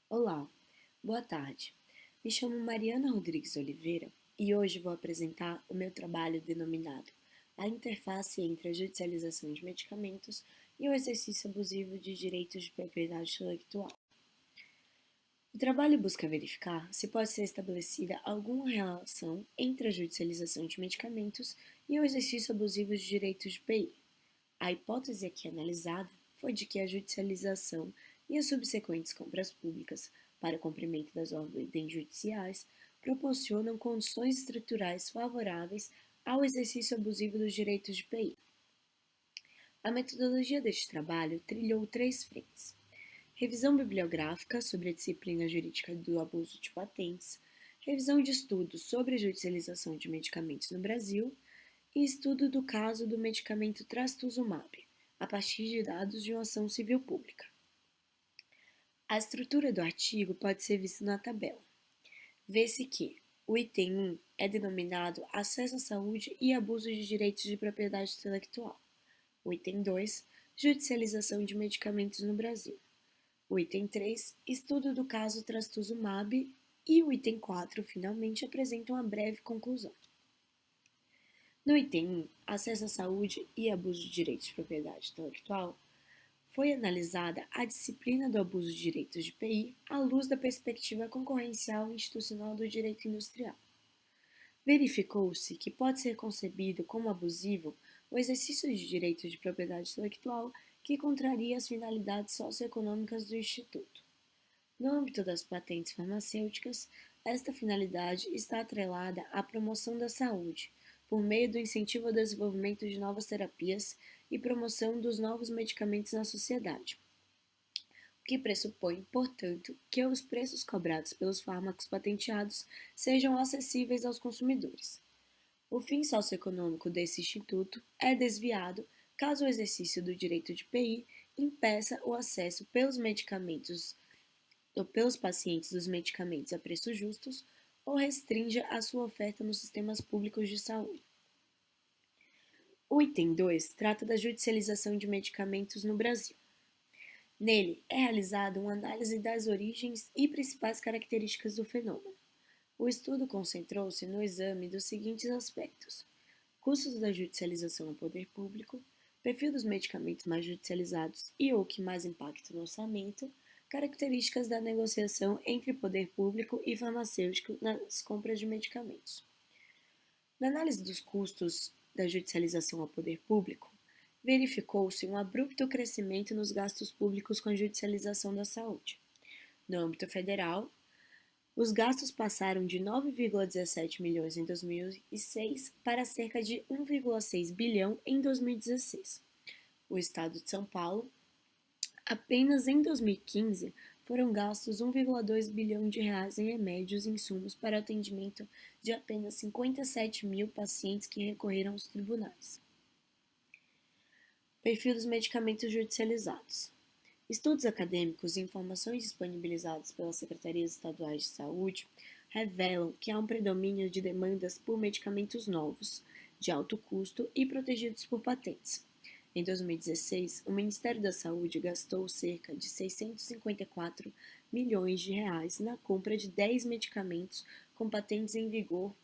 Olá, boa tarde. Me chamo Mariana Rodrigues Oliveira e hoje vou apresentar o meu trabalho denominado A Interface entre a Judicialização de Medicamentos e o Exercício Abusivo de Direitos de Propriedade Intelectual. O trabalho busca verificar se pode ser estabelecida alguma relação entre a judicialização de medicamentos e o exercício abusivo de direitos de PI. A hipótese aqui analisada foi de que a judicialização e as subsequentes compras públicas para o cumprimento das ordens judiciais proporcionam condições estruturais favoráveis ao exercício abusivo dos direitos de PI. A metodologia deste trabalho trilhou três frentes: revisão bibliográfica sobre a disciplina jurídica do abuso de patentes, revisão de estudos sobre a judicialização de medicamentos no Brasil e estudo do caso do medicamento trastuzumab, a partir de dados de uma ação civil pública. A estrutura do artigo pode ser vista na tabela. Vê-se que o item 1 é denominado Acesso à Saúde e Abuso de Direitos de Propriedade Intelectual. O item 2, Judicialização de Medicamentos no Brasil. O item 3, Estudo do caso trastuzumab. E o item 4, finalmente, apresenta uma breve conclusão. No item 1, Acesso à Saúde e Abuso de Direitos de Propriedade Intelectual, foi analisada a disciplina do abuso de direitos de PI à luz da perspectiva concorrencial e institucional do direito industrial. Verificou-se que pode ser concebido como abusivo o exercício de direitos de propriedade intelectual que contraria as finalidades socioeconômicas do Instituto. No âmbito das patentes farmacêuticas, esta finalidade está atrelada à promoção da saúde, por meio do incentivo ao desenvolvimento de novas terapias e promoção dos novos medicamentos na sociedade, o que pressupõe, portanto, que os preços cobrados pelos fármacos patenteados sejam acessíveis aos consumidores. O fim socioeconômico desse instituto é desviado caso o exercício do direito de PI impeça o acesso pelos pacientes dos medicamentos a preços justos ou restrinja a sua oferta nos sistemas públicos de saúde. O item 2 trata da judicialização de medicamentos no Brasil. Nele é realizada uma análise das origens e principais características do fenômeno. O estudo concentrou-se no exame dos seguintes aspectos: custos da judicialização ao poder público, perfil dos medicamentos mais judicializados e ou que mais impactam no orçamento, características da negociação entre poder público e farmacêutico nas compras de medicamentos. Na análise dos custos da judicialização ao poder público, verificou-se um abrupto crescimento nos gastos públicos com a judicialização da saúde. No âmbito federal, os gastos passaram de 9,17 milhões em 2006 para cerca de 1,6 bilhão em 2016. O estado de São Paulo, apenas em 2015, foram gastos 1,2 bilhão de reais em remédios e insumos para atendimento de apenas 57 mil pacientes que recorreram aos tribunais. Perfil dos medicamentos judicializados. Estudos acadêmicos e informações disponibilizadas pelas secretarias estaduais de saúde revelam que há um predomínio de demandas por medicamentos novos, de alto custo e protegidos por patentes. Em 2016, o Ministério da Saúde gastou cerca de 654 milhões de reais na compra de 10 medicamentos com patentes em vigor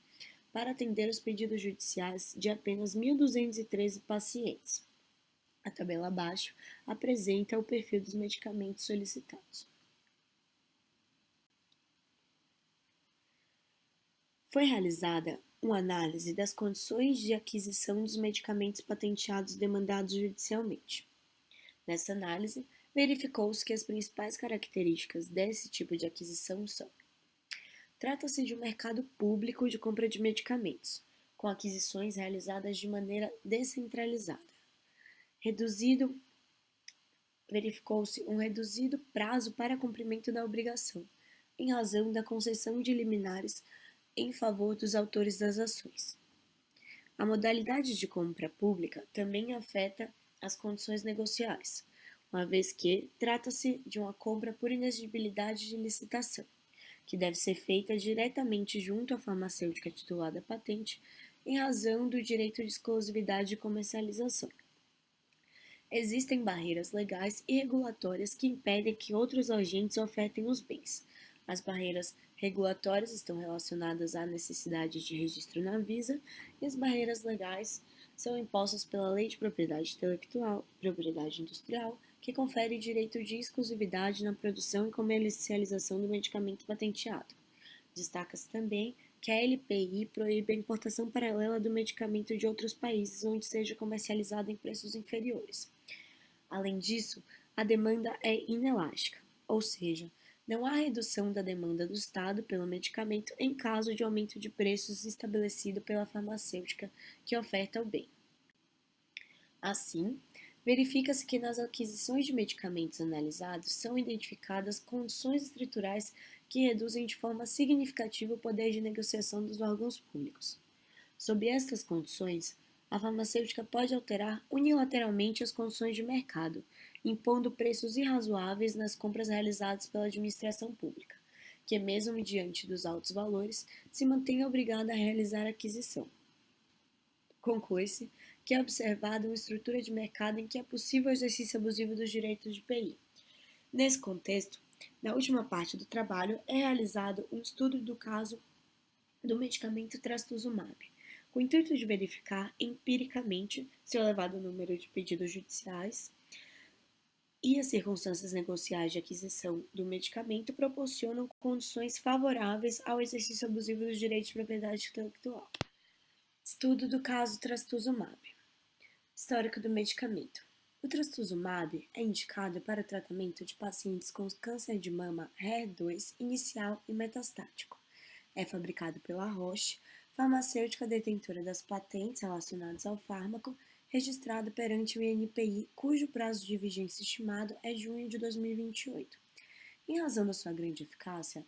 para atender os pedidos judiciais de apenas 1.213 pacientes. A tabela abaixo apresenta o perfil dos medicamentos solicitados. Foi realizada uma análise das condições de aquisição dos medicamentos patenteados demandados judicialmente. Nessa análise, verificou-se que as principais características desse tipo de aquisição são: trata-se de um mercado público de compra de medicamentos, com aquisições realizadas de maneira descentralizada. Verificou-se um reduzido prazo para cumprimento da obrigação, em razão da concessão de liminares em favor dos autores das ações. A modalidade de compra pública também afeta as condições negociais, uma vez que trata-se de uma compra por inexigibilidade de licitação, que deve ser feita diretamente junto à farmacêutica titular da patente em razão do direito de exclusividade de comercialização. Existem barreiras legais e regulatórias que impedem que outros agentes ofertem os bens. As barreiras regulatórias estão relacionadas à necessidade de registro na Anvisa e as barreiras legais são impostas pela Lei de Propriedade Intelectual e Propriedade Industrial, que confere direito de exclusividade na produção e comercialização do medicamento patenteado. Destaca-se também que a LPI proíbe a importação paralela do medicamento de outros países onde seja comercializado em preços inferiores. Além disso, a demanda é inelástica, ou seja, não há redução da demanda do Estado pelo medicamento em caso de aumento de preços estabelecido pela farmacêutica que oferta o bem. Assim, verifica-se que nas aquisições de medicamentos analisados são identificadas condições estruturais que reduzem de forma significativa o poder de negociação dos órgãos públicos. Sob estas condições, a farmacêutica pode alterar unilateralmente as condições de mercado, impondo preços irrazoáveis nas compras realizadas pela administração pública, que, mesmo diante dos altos valores, se mantém obrigada a realizar a aquisição. Conclui-se que é observada uma estrutura de mercado em que é possível o exercício abusivo dos direitos de PI. Nesse contexto, na última parte do trabalho, é realizado um estudo do caso do medicamento trastuzumab, com o intuito de verificar empiricamente se o elevado número de pedidos judiciais e as circunstâncias negociais de aquisição do medicamento proporcionam condições favoráveis ao exercício abusivo dos direitos de propriedade intelectual. Estudo do caso trastuzumab. Histórico do medicamento. O trastuzumab é indicado para o tratamento de pacientes com câncer de mama HER2 inicial e metastático. É fabricado pela Roche, farmacêutica detentora das patentes relacionadas ao fármaco, registrado perante o INPI, cujo prazo de vigência estimado é junho de 2028. Em razão da sua grande eficácia,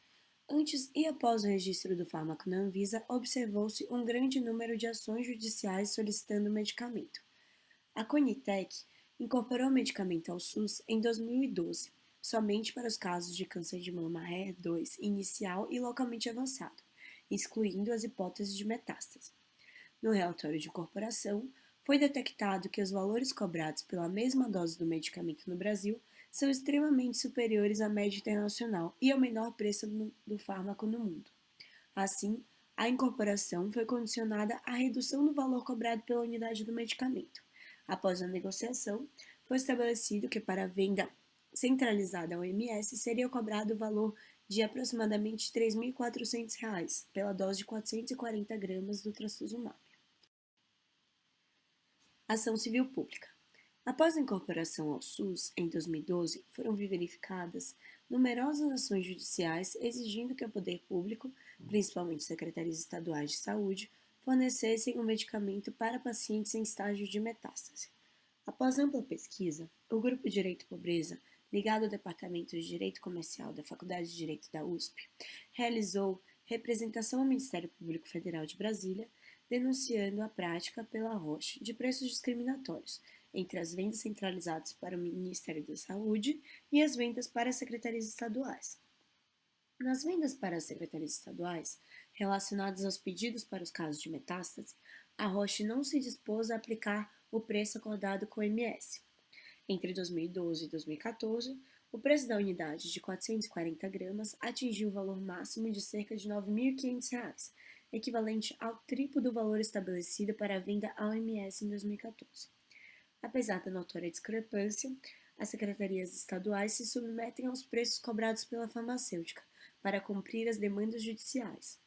antes e após o registro do fármaco na Anvisa, observou-se um grande número de ações judiciais solicitando o medicamento. A Conitec incorporou o medicamento ao SUS em 2012, somente para os casos de câncer de mama HER2 inicial e localmente avançado, excluindo as hipóteses de metástase. No relatório de incorporação, foi detectado que os valores cobrados pela mesma dose do medicamento no Brasil são extremamente superiores à média internacional e ao menor preço do fármaco no mundo. Assim, a incorporação foi condicionada à redução do valor cobrado pela unidade do medicamento. Após a negociação, foi estabelecido que para a venda centralizada ao OMS seria cobrado o valor de aproximadamente R$ 3.400 pela dose de 440 gramas do trastuzumab. Ação civil pública. Após a incorporação ao SUS, em 2012, foram verificadas numerosas ações judiciais exigindo que o poder público, principalmente secretarias estaduais de saúde, fornecessem o medicamento para pacientes em estágio de metástase. Após ampla pesquisa, o Grupo Direito e Pobreza, ligado ao Departamento de Direito Comercial da Faculdade de Direito da USP, realizou representação ao Ministério Público Federal de Brasília, denunciando a prática pela Roche de preços discriminatórios entre as vendas centralizadas para o Ministério da Saúde e as vendas para as secretarias estaduais. Nas vendas para as secretarias estaduais, relacionadas aos pedidos para os casos de metástase, a Roche não se dispôs a aplicar o preço acordado com o MS. Entre 2012 e 2014, o preço da unidade de 440 gramas atingiu o valor máximo de cerca de R$ 9.500, equivalente ao triplo do valor estabelecido para a venda ao MS em 2014. Apesar da notória discrepância, as secretarias estaduais se submetem aos preços cobrados pela farmacêutica para cumprir as demandas judiciais.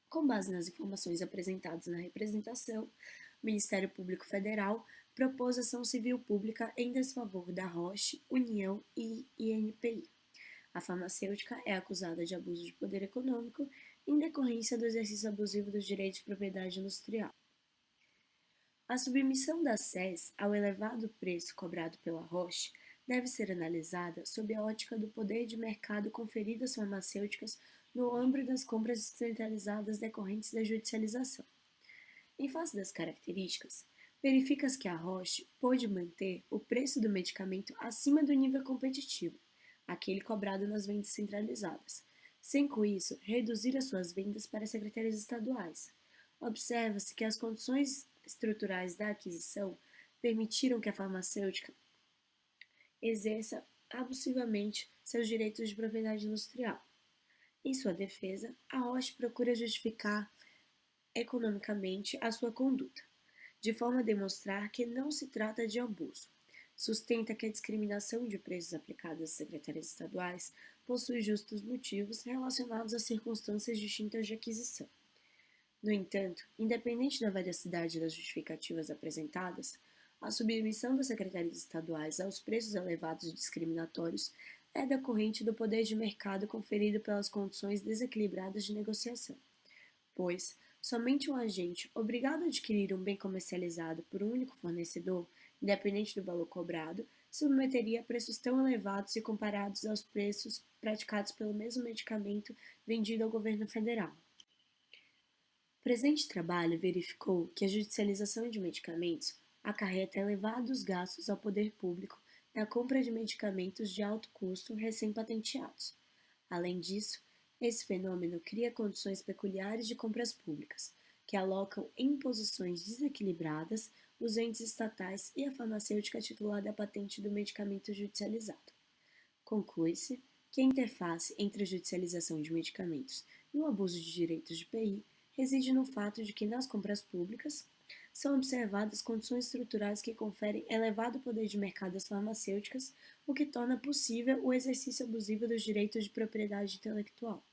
Com base nas informações apresentadas na representação, o Ministério Público Federal propôs ação civil pública em desfavor da Roche, União e INPI. A farmacêutica é acusada de abuso de poder econômico em decorrência do exercício abusivo dos direitos de propriedade industrial. A submissão da SES ao elevado preço cobrado pela Roche deve ser analisada sob a ótica do poder de mercado conferido às farmacêuticas no âmbito das compras descentralizadas decorrentes da judicialização. Em face das características, verifica-se que a Roche pôde manter o preço do medicamento acima do nível competitivo, aquele cobrado nas vendas centralizadas, sem com isso reduzir as suas vendas para as secretarias estaduais. Observa-se que as condições estruturais da aquisição permitiram que a farmacêutica exerça abusivamente seus direitos de propriedade industrial. Em sua defesa, a Roche procura justificar economicamente a sua conduta, de forma a demonstrar que não se trata de abuso. Sustenta que a discriminação de preços aplicada às secretarias estaduais possui justos motivos relacionados a circunstâncias distintas de aquisição. No entanto, independente da veracidade das justificativas apresentadas, a submissão das secretarias estaduais aos preços elevados e discriminatórios é decorrente do poder de mercado conferido pelas condições desequilibradas de negociação, pois somente um agente obrigado a adquirir um bem comercializado por um único fornecedor, independente do valor cobrado, submeteria a preços tão elevados se comparados aos preços praticados pelo mesmo medicamento vendido ao governo federal. O presente trabalho verificou que a judicialização de medicamentos acarreta elevados gastos ao poder público na compra de medicamentos de alto custo recém-patenteados. Além disso, esse fenômeno cria condições peculiares de compras públicas, que alocam em posições desequilibradas os entes estatais e a farmacêutica titular da patente do medicamento judicializado. Conclui-se que a interface entre a judicialização de medicamentos e o abuso de direitos de PI reside no fato de que, nas compras públicas, são observadas condições estruturais que conferem elevado poder de mercado às farmacêuticas, o que torna possível o exercício abusivo dos direitos de propriedade intelectual.